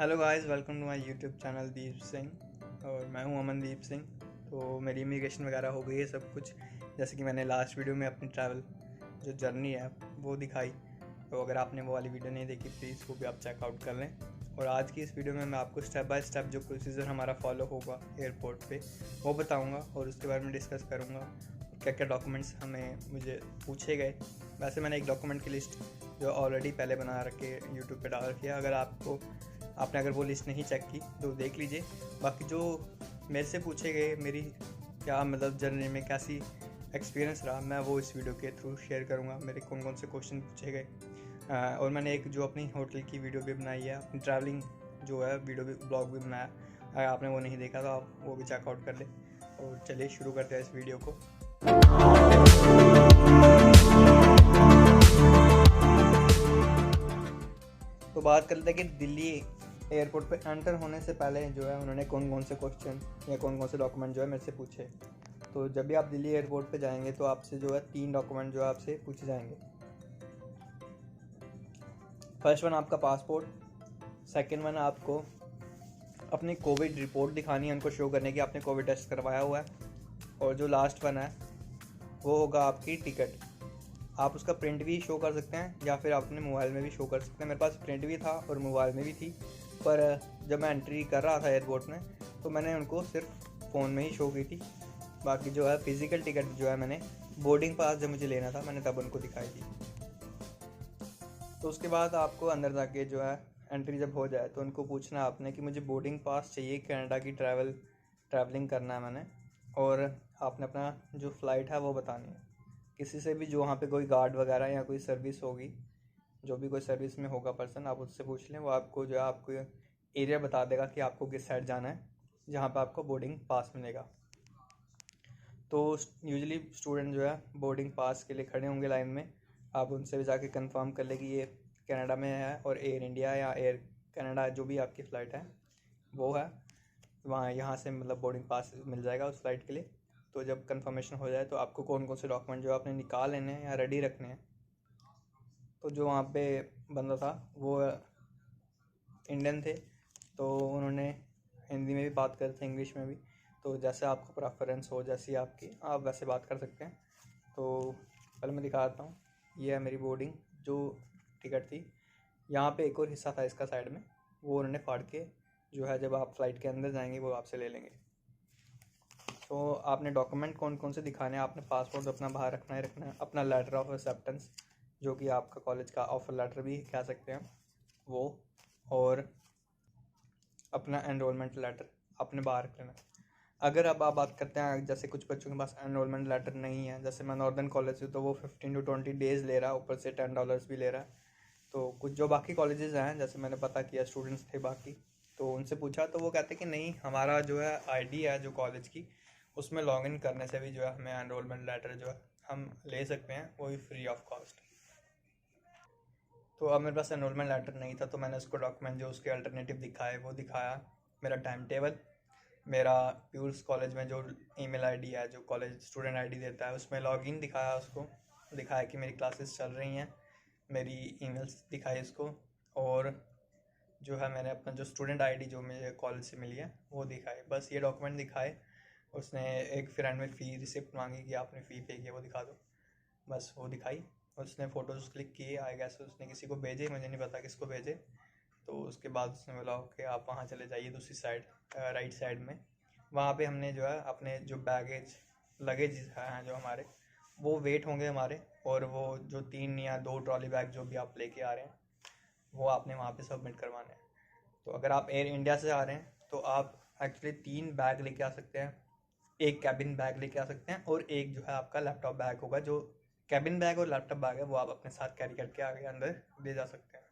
Hello guys, welcome to my YouTube channel Deep Singh. और मैं हूं अमनदीप सिंह। तो मेरी इमिग्रेशन वगैरह हो गई है सब कुछ, जैसे कि मैंने लास्ट वीडियो में अपनी ट्रैवल जो जर्नी है वो दिखाई। तो अगर आपने वो वाली वीडियो नहीं देखी प्लीज़ वो भी आप चेकआउट कर लें। और आज की इस वीडियो में मैं आपको स्टेप बाय स्टेप जो प्रोसीजर हमारा फॉलो होगा एयरपोर्ट पे वो बताऊंगा और उसके बारे में डिस्कस करूंगा। क्या क्या डॉक्यूमेंट्स मुझे पूछे गए। वैसे मैंने एक डॉक्यूमेंट की लिस्ट जो ऑलरेडी पहले बना रखे यूट्यूब पे डाल रखी है। अगर आपने अगर वो लिस्ट नहीं चेक की तो देख लीजिए। बाकी जो मेरे से पूछे गए, मेरी क्या मतलब जर्नी में कैसी एक्सपीरियंस रहा, मैं वो इस वीडियो के थ्रू शेयर करूँगा। मेरे कौन कौन से क्वेश्चन पूछे गए। और मैंने एक जो अपनी होटल की वीडियो भी बनाई है, अपनी ट्रैवलिंग जो है वीडियो भी ब्लॉग भी बनाया। अगर आपने वो नहीं देखा तो आप वो भी चेकआउट कर लें। और चलिए शुरू करते हैं इस वीडियो को। तो बात कर लेते हैं कि दिल्ली एयरपोर्ट पे एंटर होने से पहले जो है उन्होंने कौन कौन से क्वेश्चन या कौन कौन से डॉक्यूमेंट जो है मेरे से पूछे। तो जब भी आप दिल्ली एयरपोर्ट पे जाएंगे तो आपसे जो है 3 डॉक्यूमेंट जो है आपसे पूछे जाएंगे। फर्स्ट वन आपका पासपोर्ट, सेकंड वन आपको अपनी कोविड रिपोर्ट दिखानी है, उनको शो करने की आपने कोविड टेस्ट करवाया हुआ है। और जो लास्ट वन है वो होगा आपकी टिकट। आप उसका प्रिंट भी शो कर सकते हैं या फिर अपने मोबाइल में भी शो कर सकते हैं। मेरे पास प्रिंट भी था और मोबाइल में भी थी, पर जब मैं एंट्री कर रहा था एयरपोर्ट में तो मैंने उनको सिर्फ फ़ोन में ही शो की थी। बाकी जो है फिज़िकल टिकट जो है मैंने बोर्डिंग पास जब मुझे लेना था मैंने तब उनको दिखाई थी। तो उसके बाद आपको अंदर जाके जो है एंट्री जब हो जाए तो उनको पूछना आपने कि मुझे बोर्डिंग पास चाहिए, कनाडा की ट्रैवलिंग करना है मैंने। और आपने अपना जो फ़्लाइट है वो बतानी है। किसी से भी जो वहाँ पे कोई गार्ड वगैरह या कोई सर्विस होगी, जो भी कोई सर्विस में होगा पर्सन, आप उससे पूछ लें। वो आपको जो है आपको एरिया बता देगा कि आपको किस साइड जाना है जहाँ पे आपको बोर्डिंग पास मिलेगा। तो यूजुअली स्टूडेंट जो है बोर्डिंग पास के लिए खड़े होंगे लाइन में। आप उनसे भी जाके कंफर्म कर ले कि ये कनाडा में है और एयर इंडिया या एयर कनाडा जो भी आपकी फ़्लाइट है वो है, वहाँ यहाँ से मतलब बोर्डिंग पास मिल जाएगा उस फ्लाइट के लिए। तो जब कंफर्मेशन हो जाए तो आपको कौन कौन से डॉक्यूमेंट जो आपने निकाल लेने हैं या रेडी रखने हैं। तो जो वहाँ पे बंदा था वो इंडियन थे, तो उन्होंने हिंदी में भी बात कर थे, इंग्लिश में भी। तो जैसे आपको प्रेफरेंस हो, जैसी आपकी, आप वैसे बात कर सकते हैं। तो पहले मैं दिखाता हूँ, ये है मेरी बोर्डिंग जो टिकट थी। यहाँ पे एक और हिस्सा था इसका साइड में, वो उन्होंने फाड़ के जो है जब आप फ्लाइट के अंदर जाएंगे वो आपसे ले लेंगे। तो आपने डॉक्यूमेंट कौन कौन से दिखाने हैं, आपने पासपोर्ट अपना बाहर रखना ही रखना है, अपना लेटर ऑफ एक्सेप्टेंस जो कि आपका कॉलेज का ऑफर लेटर भी कह सकते हैं वो, और अपना एनरोलमेंट लेटर आपने बाहर रख लेना। अगर अब आप बात करते हैं, जैसे कुछ बच्चों के पास एनरोलमेंट लेटर नहीं है, जैसे मैं नॉर्दर्न कॉलेज से, तो वो 15 to 20 डेज़ ले रहा है, ऊपर से $10 भी ले रहा है। तो कुछ जो बाकी कॉलेजेस हैं, जैसे मैंने पता किया स्टूडेंट्स थे बाकी, तो उनसे पूछा तो वो कहते कि नहीं, हमारा जो है आईडी है जो कॉलेज की, उसमें लॉगिन करने से भी जो है हमें एनरोलमेंट लेटर जो है हम ले सकते हैं, वो भी फ्री ऑफ कॉस्ट। तो अब मेरे पास एनरोलमेंट लेटर नहीं था, तो मैंने उसको डॉक्यूमेंट जो उसके अल्टरनेटिव दिखाए वो दिखाया। मेरा टाइम टेबल, मेरा प्यूर्स कॉलेज में जो ईमेल आईडी है, जो कॉलेज स्टूडेंट आईडी देता है, उसमें लॉगिन दिखाया उसको, दिखाया कि मेरी क्लासेस चल रही हैं, मेरी ईमेल्स दिखाई उसको। और जो है मैंने अपना जो स्टूडेंट आईडी जो मुझे कॉलेज से मिली है वो दिखाई। बस ये डॉक्यूमेंट दिखाए। उसने एक फ्रेंड में फ़ी रिसिप्ट मांगी कि आपने फ़ी पे किया, वो दिखा दो। बस वो दिखाई। उसने फ़ोटोज़ क्लिक किए, आई गेस उसने किसी को भेजे, मुझे नहीं पता किसको भेजे। तो उसके बाद उसने बोला कि आप वहाँ चले जाइए दूसरी साइड, राइट साइड में। वहाँ पे हमने जो है अपने जो लगेज हैं जो हमारे, वो वेट होंगे हमारे। और वो जो 3 या 2 ट्रॉली बैग जो भी आप लेके आ रहे हैं वो आपने वहाँ पे सबमिट करवाने हैं। तो अगर आप एयर इंडिया से आ रहे हैं तो आप एक्चुअली 3 बैग लेके आ सकते हैं। एक कैबिन बैग लेके आ सकते हैं और एक जो है आपका लैपटॉप बैग होगा। जो कैबिन बैग और लैपटॉप बैग है वो आप अपने साथ कैरी करके आगे अंदर ले जा सकते हैं।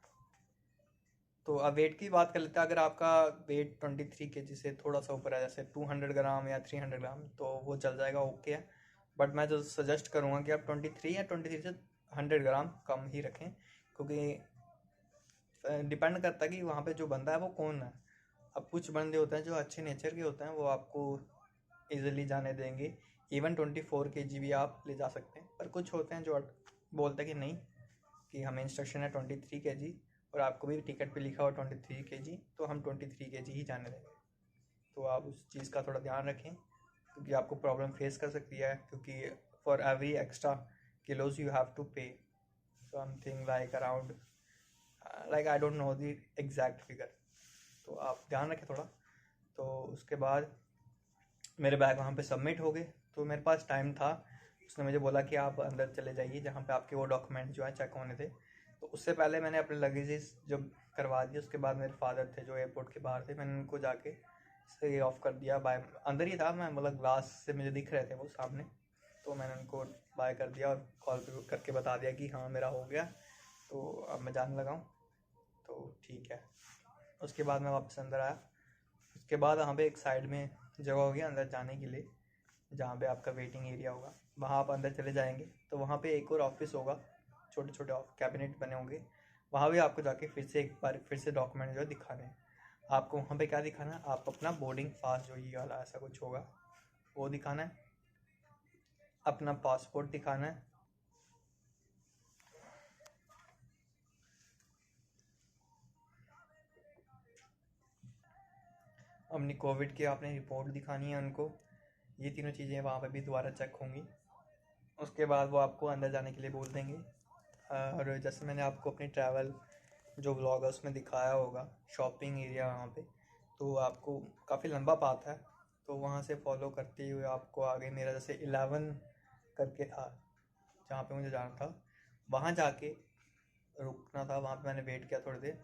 तो अब वेट की बात कर लेते हैं। अगर आपका वेट 23 kg से थोड़ा सा ऊपर है, जैसे 200 ग्राम या 300 ग्राम, तो वो चल जाएगा, ओके है। बट मैं जो सजेस्ट करूँगा कि आप 23 या 23 से 100 ग्राम कम ही रखें, क्योंकि डिपेंड करता है कि वहाँ पे जो बंदा है वो कौन है। अब कुछ बंदे होते हैं जो अच्छे नेचर के होते हैं, वो आपको इजीली जाने देंगे, इवन 24 kg भी आप ले जा सकते हैं। पर कुछ होते हैं जो बोलते हैं कि नहीं, कि हमें इंस्ट्रक्शन है 23 kg, और आपको भी टिकट पे लिखा हुआ 23 kg, तो हम 23 kg ही जाने देंगे। तो आप उस चीज़ का थोड़ा ध्यान रखें, क्योंकि आपको प्रॉब्लम फेस कर सकती है, क्योंकि for every extra kilos you have to pay something like around like I don't know the exact figure, तो आप ध्यान रखें थोड़ा। तो उसके बाद मेरे बैग वहाँ पे सबमिट हो गए, तो मेरे पास टाइम था। उसने मुझे बोला कि आप अंदर चले जाइए जहाँ पे आपके वो डॉक्यूमेंट जो है चेक होने थे। तो उससे पहले मैंने अपने लगेजेस जब करवा दिए, उसके बाद मेरे फादर थे जो एयरपोर्ट के बाहर थे, मैंने उनको जाके से ऑफ कर दिया बाय। अंदर ही था मैं, मतलब ग्लास से मुझे दिख रहे थे वो सामने, तो मैंने उनको बाय कर दिया और कॉल पे करके बता दिया कि हाँ मेरा हो गया, तो अब मैं जाने लगा हूँ, तो ठीक है। उसके बाद मैं वापस अंदर आया। उसके बाद वहाँ पे एक साइड में जगह होगी अंदर जाने के लिए, जहाँ पे आपका वेटिंग एरिया होगा, वहाँ आप अंदर चले जाएंगे तो वहाँ पे एक और ऑफिस होगा, छोटे छोटे कैबिनेट बने होंगे। वहाँ भी आपको जाके फिर से एक बार फिर से डॉक्यूमेंट जो है दिखाने हैं। आपको वहाँ पे क्या दिखाना है, आप अपना बोर्डिंग पास जो ये वाला ऐसा कुछ होगा वो दिखाना है, अपना पासपोर्ट दिखाना है, अपनी कोविड की आपने रिपोर्ट दिखानी है उनको। ये तीनों चीज़ें वहाँ पे भी दोबारा चेक होंगी। उसके बाद वो आपको अंदर जाने के लिए बोल देंगे। और जैसे मैंने आपको अपनी ट्रैवल जो व्लॉग है उसमें दिखाया होगा, शॉपिंग एरिया वहाँ पे, तो आपको काफ़ी लंबा पाथ है, तो वहाँ से फॉलो करते हुए आपको आगे मेरा जैसे 11 करके था जहाँ पे मुझे जाना था, वहाँ जाके रुकना था। वहाँ पे मैंने वेट किया थोड़ी देर।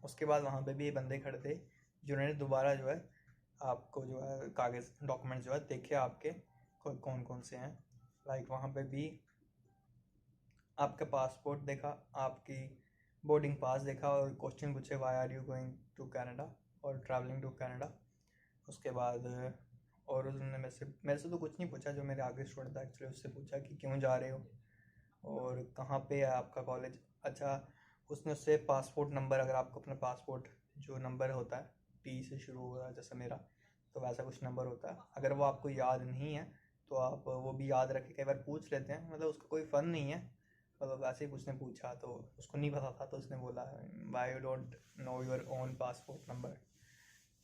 उसके बाद वहाँ पे भी बंदे खड़े थे जिन्होंने दोबारा जो है आपको जो है कागज़ डॉक्यूमेंट जो है देखे आपके कौन कौन से हैं। लाइक वहाँ पे भी आपका पासपोर्ट देखा, आपकी बोर्डिंग पास देखा, और क्वेश्चन पूछे why are you going to Canada और ट्रैवलिंग टू कनाडा। उसके बाद और उन्होंने मेरे से तो कुछ नहीं पूछा, जो मेरे आगे स्टूडेंट था एक्चुअली उससे पूछा कि क्यों जा रहे हो और कहाँ पे है आपका कॉलेज। अच्छा, उसने उससे पासपोर्ट नंबर, अगर आपको अपना पासपोर्ट जो नंबर होता है टी से शुरू होता है जैसे मेरा, तो वैसा कुछ नंबर होता है, अगर वो आपको याद नहीं है तो आप वो भी याद रखें। कई बार पूछ लेते हैं, मतलब उसका कोई फ़न नहीं है, मतलब वैसे ही उसने पूछा तो उसको नहीं पता था, तो उसने बोला why you don't know your own passport number.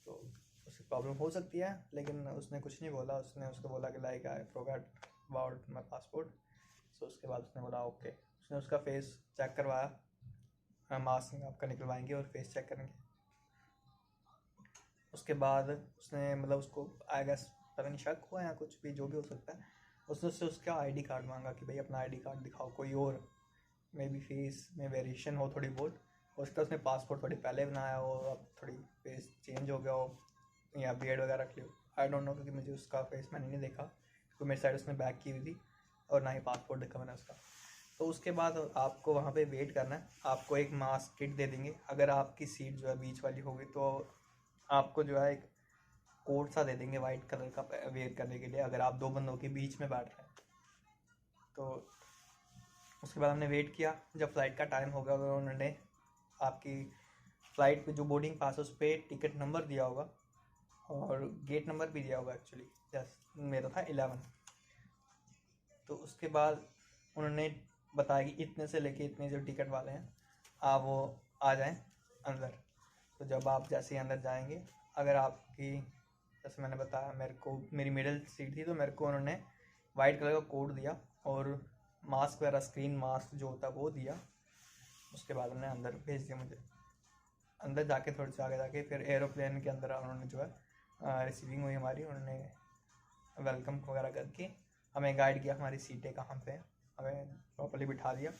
तो उससे प्रॉब्लम हो सकती है, लेकिन उसने कुछ नहीं बोला। उसने उसको बोला कि like I forgot about my passport. So उसके बाद उसने बोला ओके। उसने उसका फेस चेक करवाया, मास्क आपका निकलवाएंगे और फेस चेक करेंगे। उसके बाद उसने मतलब उसको आई गेस पता नहीं शक हुआ या कुछ भी, जो भी हो सकता है, उसने उससे उसका आईडी कार्ड मांगा कि भाई अपना आईडी कार्ड दिखाओ, कोई और मे बी फेस में वेरिएशन हो थोड़ी बहुत। उसका उसने पासपोर्ट थोड़ी पहले बनाया हो, अब थोड़ी फेस चेंज हो गया हो या बियर्ड वगैरह रख लियो, आई डोंट नो, क्योंकि मुझे उसका फेस मैंने नहीं देखा, क्योंकि मेरी साइड उसने बैक की हुई थी और ना ही पासपोर्ट देखा मैंने उसका। तो उसके बाद आपको वहाँ पे वेट करना है। आपको एक मास्क किट दे देंगे, अगर आपकी सीट जो है बीच वाली होगी तो आपको जो है एक कोट सा दे देंगे वाइट कलर का वेयर करने के लिए, अगर आप दो बंदों के बीच में बैठ रहे हैं। तो उसके बाद हमने वेट किया, जब फ़्लाइट का टाइम होगा उन्होंने आपकी फ़्लाइट पे जो बोर्डिंग पास है उस पर टिकट नंबर दिया होगा और गेट नंबर भी दिया होगा एक्चुअली। यस, मेरा था 11। तो उसके बाद उन्होंने बताया कि इतने से लेके इतने जो टिकट वाले हैं आप वो आ जाएं अंदर। तो जब आप जैसे ही अंदर जाएंगे, अगर आपकी जैसे मैंने बताया मेरे को मेरी मिडिल सीट थी, तो मेरे को उन्होंने वाइट कलर का कोड दिया और मास्क वगैरह स्क्रीन मास्क जो होता है वो दिया। उसके बाद उन्होंने अंदर भेज दिया मुझे। अंदर जाके थोड़ी सी आगे जाके फिर एरोप्लेन के अंदर उन्होंने जो है रिसीविंग हुई हमारी, उन्होंने वेलकम वगैरह करके हमें गाइड किया हमारी सीटें कहाँ पे हैं, हमें प्रॉपर्ली बिठा दिया।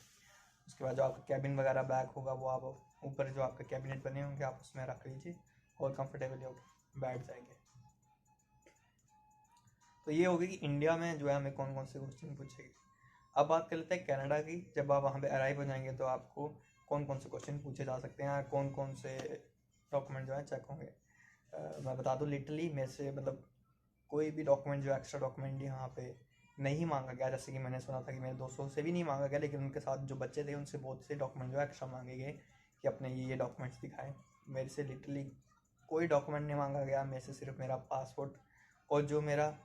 उसके बाद जो आपका कैबिन वगैरह बैग होगा वो आप ऊपर जो आपके कैबिनेट बने होंगे आप उसमें रख लीजिए और कंफर्टेबली होकर बैठ जाएंगे। तो ये होगी कि इंडिया में जो है हमें कौन कौन से क्वेश्चन पूछेगी। अब बात कर लेते हैं कनाडा की। जब आप वहाँ पे अराइव हो जाएंगे तो आपको कौन कौन से क्वेश्चन पूछे जा सकते हैं, कौन कौन से डॉक्यूमेंट जो है चेक होंगे। मैं बता दूँ लिटरली मेरे से मतलब कोई भी डॉक्यूमेंट जो एक्स्ट्रा डॉक्यूमेंट यहाँ पे नहीं मांगा गया। जैसे कि मैंने सुना था कि मेरे दोस्तों से भी नहीं मांगा गया, लेकिन उनके साथ जो बच्चे थे उनसे बहुत से डॉक्यूमेंट जो एक्स्ट्रा मांगे गए कि अपने ये डॉक्यूमेंट्स दिखाएं। मेरे से लिटरली कोई डॉक्यूमेंट नहीं मांगा गया, मेरे से सिर्फ मेरा पासपोर्ट और जो मेरा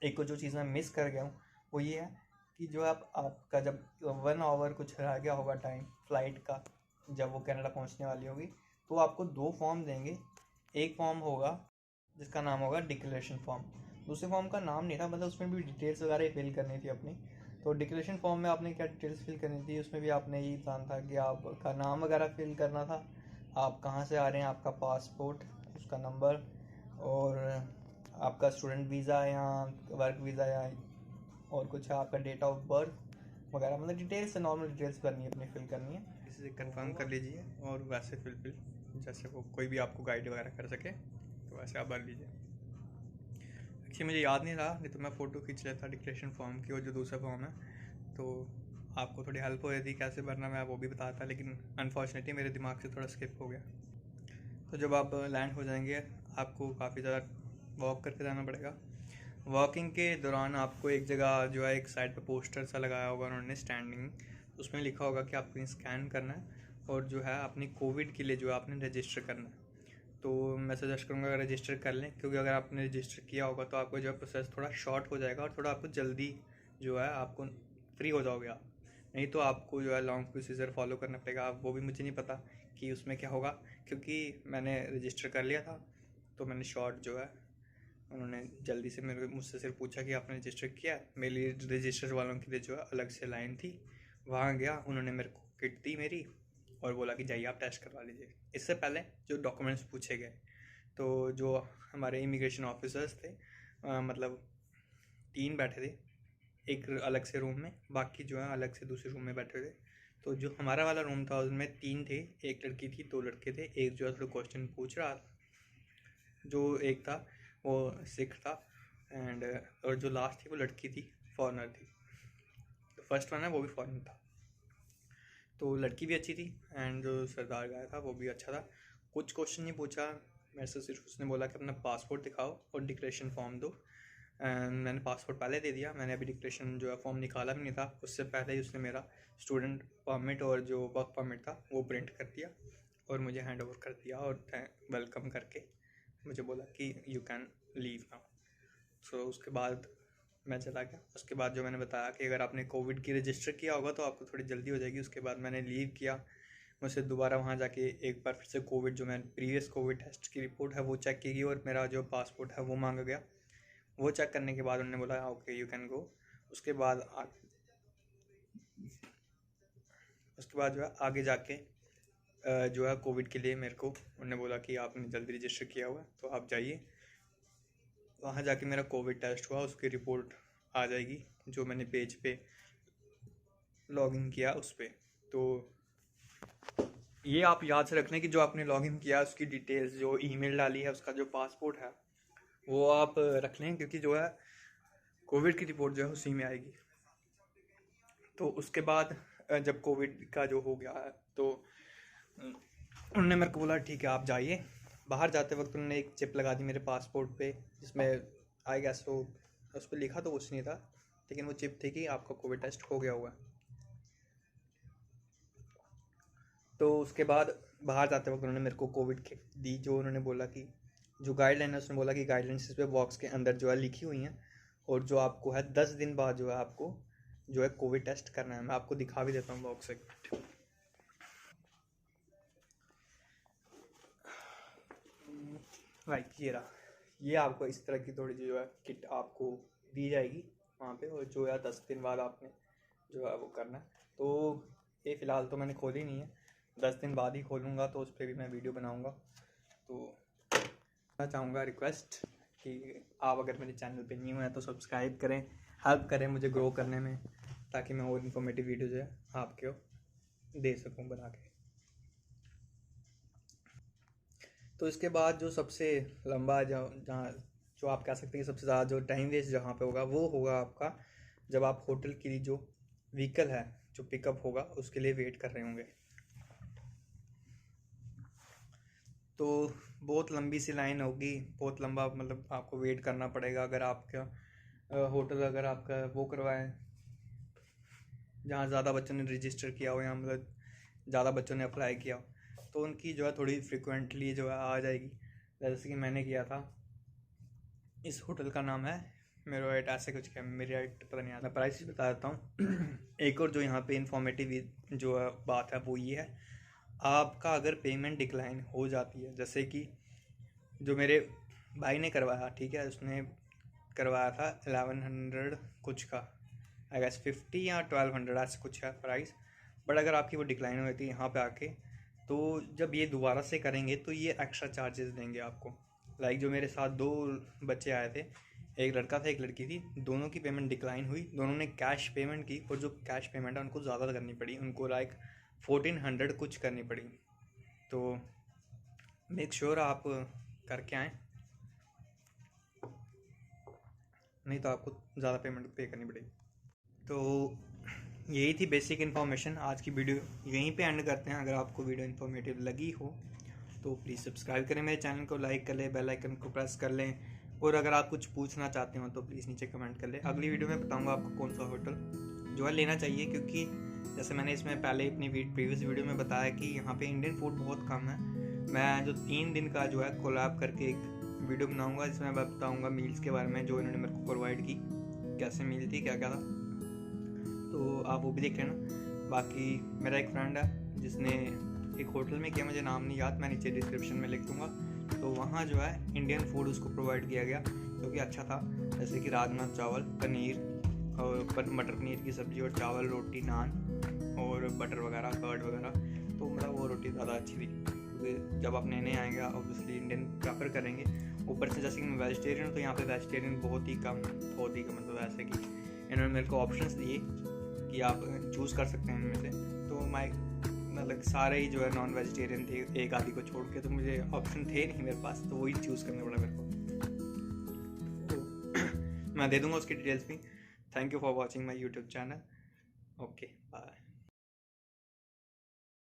एक जो चीज़ मैं मिस कर गया हूँ वो ये है कि जो आपका जब 1 आवर कुछ रह गया होगा टाइम फ़्लाइट का, जब वो कनाडा पहुंचने वाली होगी, तो आपको 2 फॉर्म देंगे। एक फॉर्म होगा जिसका नाम होगा डिक्लेरेशन फॉर्म, दूसरे फॉर्म का नाम नहीं था, मतलब उसमें भी डिटेल्स वगैरह फिल करनी थी अपनी। तो डिक्लेरेशन फॉर्म में आपने क्या डिटेल्स फिल करनी थी, उसमें भी आपने यही प्लान था कि आपका नाम वगैरह फिल करना था, आप कहाँ से आ रहे हैं, आपका पासपोर्ट, उसका नंबर, और आपका स्टूडेंट वीज़ा या वर्क वीज़ा या और कुछ है, आपका डेट ऑफ बर्थ वगैरह, मतलब डिटेल्स, नॉर्मल डिटेल्स भरनी है अपनी, फिल करनी है। इसे कंफर्म कर लीजिए और वैसे फिल जैसे वो कोई भी आपको गाइड वगैरह कर सके, तो वैसे आप भर लीजिए। एक्चुअली मुझे याद नहीं रहा, नहीं तो मैं फ़ोटो खींच लेता डिक्लेरेशन फॉर्म की, और जो दूसरा फॉर्म है तो आपको थोड़ी हेल्प हो जाती कैसे भरना, मैं वो भी बताता, लेकिन अनफॉर्चुनेटली मेरे दिमाग से थोड़ा स्किप हो गया। तो जब आप लैंड हो जाएंगे, आपको काफ़ी ज़्यादा वॉक करके जाना पड़ेगा। वॉकिंग के दौरान आपको एक जगह जो है, एक साइड पे पोस्टर सा लगाया होगा उन्होंने स्टैंडिंग, उसमें लिखा होगा कि आपको स्कैन करना है और जो है अपनी कोविड के लिए जो है आपने रजिस्टर करना है। तो मैं सजेस्ट करूँगा रजिस्टर कर लें, क्योंकि अगर आपने रजिस्टर किया होगा तो आपका जो है प्रोसेस थोड़ा शॉर्ट हो जाएगा और थोड़ा आपको जल्दी जो है आपको फ्री हो जाओगे आप। नहीं तो आपको जो है लॉन्ग प्रोसीजर फॉलो करना पड़ेगा। वो भी मुझे नहीं पता कि उसमें क्या होगा, क्योंकि मैंने रजिस्टर कर लिया था, तो मैंने शॉर्ट जो है, उन्होंने जल्दी से मुझसे सिर्फ पूछा कि आपने रजिस्टर किया। मेरे लिए रजिस्टर वालों के लिए जो है अलग से लाइन थी, वहाँ गया, उन्होंने मेरे को किट दी मेरी और बोला कि जाइए आप टेस्ट करवा लीजिए। इससे पहले जो डॉक्यूमेंट्स पूछे गए, तो जो हमारे इमिग्रेशन ऑफिसर्स थे, मतलब 3 बैठे थे एक अलग से रूम में, बाकी जो है अलग से दूसरे रूम में बैठे थे। तो जो हमारा वाला रूम था उसमें 3 थे, एक लड़की थी, 2 लड़के थे। एक जो है थोड़ा क्वेश्चन पूछ रहा था, जो एक था वो सिख था, एंड और जो लास्ट थी वो लड़की थी, फॉरेनर थी। तो फर्स्ट वन है वो भी फॉरेनर था, तो लड़की भी अच्छी थी, एंड जो सरदार गाया था वो भी अच्छा था। कुछ क्वेश्चन नहीं पूछा मेरे से, सिर्फ उसने बोला कि अपना पासपोर्ट दिखाओ और डिक्लेरेशन फॉर्म दो। मैंने पासपोर्ट पहले दे दिया, मैंने अभी डिक्लेरेशन जो है फॉर्म निकाला भी नहीं था, उससे पहले ही उसने मेरा स्टूडेंट परमिट और जो वर्क परमिट था वो प्रिंट कर दिया और मुझे हैंड ओवर कर दिया, और वेलकम करके मुझे बोला कि यू कैन लीव नाउ। सो उसके बाद मैं चला गया। उसके बाद जो मैंने बताया कि अगर आपने कोविड की रजिस्टर किया होगा तो आपको थोड़ी जल्दी हो जाएगी। उसके बाद मैंने लीव किया, मुझसे दोबारा वहाँ जाके एक बार फिर से कोविड, जो मैंने प्रीवियस कोविड टेस्ट की रिपोर्ट है वो चेक की गई, और मेरा जो पासपोर्ट है वो मांगा गया। वो चेक करने के बाद उन्होंने बोला ओके यू कैन गो। उसके बाद जो है आगे जाके जो है कोविड के लिए मेरे को उन्होंने बोला कि आपने जल्दी रजिस्टर किया हुआ है तो आप जाइए। वहाँ जाके मेरा कोविड टेस्ट हुआ, उसकी रिपोर्ट आ जाएगी जो मैंने पेज पे लॉगिन किया उस पर। तो ये आप याद से रखने कि जो आपने लॉगिन किया उसकी डिटेल्स, जो ईमेल डाली है, उसका जो पासपोर्ट है वो आप रख लें, क्योंकि जो है कोविड की रिपोर्ट जो है उसी में आएगी। तो उसके बाद जब कोविड का जो हो गया तो उन्होंने मेरे को बोला ठीक है आप जाइए। बाहर जाते वक्त उन्होंने एक चिप लगा दी मेरे पासपोर्ट पे, जिसमें आई गेस वो उस पर लिखा तो कुछ नहीं था, लेकिन वो चिप थी कि आपका कोविड टेस्ट हो गया हुआ है। तो उसके बाद बाहर जाते वक्त उन्होंने मेरे को कोविड किट दी, जो उन्होंने बोला कि जो गाइडलाइन है उसने बोला कि गाइडलाइंस इस पे बॉक्स के अंदर जो है लिखी हुई हैं, और जो आपको है 10 दिन बाद जो है आपको जो है कोविड टेस्ट करना है। मैं आपको दिखा भी देता हूँ बॉक्स एक मिनट। राइट, ये रहा। ये आपको इस तरह की थोड़ी जो है किट आपको दी जाएगी वहाँ पे, और जो है 10 दिन बाद आपने जो है वो करना है। तो ये फ़िलहाल तो मैंने खोली नहीं है, 10 दिन बाद ही खोलूँगा, तो उस पर भी मैं वीडियो बनाऊँगा। तो मैं चाहूँगा रिक्वेस्ट कि आप अगर मेरे चैनल पे न्यू हैं तो सब्सक्राइब करें, हेल्प करें मुझे ग्रो करने में, ताकि मैं और इन्फॉर्मेटिव वीडियो जो है आपको दे सकूँ बना के। तो इसके बाद जो सबसे लंबा जहाँ जो आप कह सकते हैं कि सबसे ज़्यादा जो टाइम वेस्ट जहाँ पे होगा वो होगा आपका जब आप होटल की जो व्हीकल है जो पिकअप होगा उसके लिए वेट कर रहे होंगे। तो बहुत लंबी सी लाइन होगी, बहुत लंबा, मतलब आपको वेट करना पड़ेगा। अगर आपका होटल अगर आपका वो करवाएं जहाँ ज़्यादा बच्चों ने रजिस्टर किया हो या मतलब ज़्यादा बच्चों ने अप्लाई किया हो, तो उनकी जो है थोड़ी फ्रिक्वेंटली जो है आ जाएगी। जैसे कि मैंने किया था, इस होटल का नाम है मेरिट, ऐसे कुछ क्या, मेरिट पता नहीं आता, प्राइस ही बता देता हूँ। एक और जो यहाँ पे इंफॉर्मेटिव जो बात है वो ये है, आपका अगर पेमेंट डिक्लाइन हो जाती है, जैसे कि जो मेरे भाई ने करवाया, ठीक है, उसने करवाया था 1100 कुछ का, आई गेस 50 या 1200 ऐसे कुछ है प्राइस। बट अगर आपकी वो डिक्लाइन हो जाती है यहाँ पे आके, तो जब ये दोबारा से करेंगे तो ये एक्स्ट्रा चार्जेस देंगे आपको। लाइक जो मेरे साथ 2 बच्चे आए थे, एक लड़का था एक लड़की थी, दोनों की पेमेंट डिक्लाइन हुई, दोनों ने कैश पेमेंट की, और जो कैश पेमेंट है उनको ज़्यादा करनी पड़ी, उनको लाइक 1400 कुछ करनी पड़ी। तो मेक श्योर आप करके आएँ, नहीं तो आपको ज़्यादा पेमेंट पे करनी पड़ेगी। तो यही थी बेसिक इन्फॉर्मेशन। आज की वीडियो यहीं पे एंड करते हैं। अगर आपको वीडियो इन्फॉर्मेटिव लगी हो तो प्लीज़ सब्सक्राइब करें मेरे चैनल को, लाइक कर लें, बेल आइकन को प्रेस कर लें, और अगर आप कुछ पूछना चाहते हो तो प्लीज़ नीचे कमेंट कर लें। अगली वीडियो में बताऊँगा आपको कौन सा होटल जो है लेना चाहिए, क्योंकि जैसे मैंने इसमें पहले अपनी प्रीवियस वीडियो में बताया कि यहाँ पर इंडियन फूड बहुत कम है। मैं जो 3 दिन का जो है कोलैब करके एक वीडियो बनाऊंगा जिसमें मैं बताऊंगा मील्स के बारे में जो इन्होंने मेरे को प्रोवाइड की, कैसे मील थी, क्या क्या था, तो आप वो भी देख लेना। बाकी मेरा एक फ्रेंड है जिसने एक होटल में किया, मुझे नाम नहीं याद, मैं नीचे डिस्क्रिप्शन में लिख दूँगा। तो वहाँ जो है इंडियन फूड उसको प्रोवाइड किया गया जो कि अच्छा था, जैसे कि राजमा चावल, पनीर और मटर पनीर की सब्ज़ी और चावल, रोटी, नान और बटर वगैरह, कर्ड वगैरह। तो मतलब वो रोटी ज़्यादा अच्छी थी, क्योंकि जब आप नए आएंगे ऑब्वियसली इंडियन प्रेफर करेंगे। ऊपर से जैसे कि मैं वेजिटेरियन हूँ तो यहाँ पे वेजिटेरियन बहुत ही कम मतलब ऐसे कि इन्होंने मेरे को ऑप्शंस दिए कि आप चूज़ कर सकते हैं इनमें से। तो मतलब सारे ही जो है नॉन वेजिटेरियन थे, एक आदि को छोड़ के, तो मुझे ऑप्शन थे नहीं मेरे पास, तो वही चूज़ करना पड़ा मेरे को। तो मैं दे दूँगा उसकी डिटेल्स भी। Thank you for watching my YouTube channel. Okay, bye.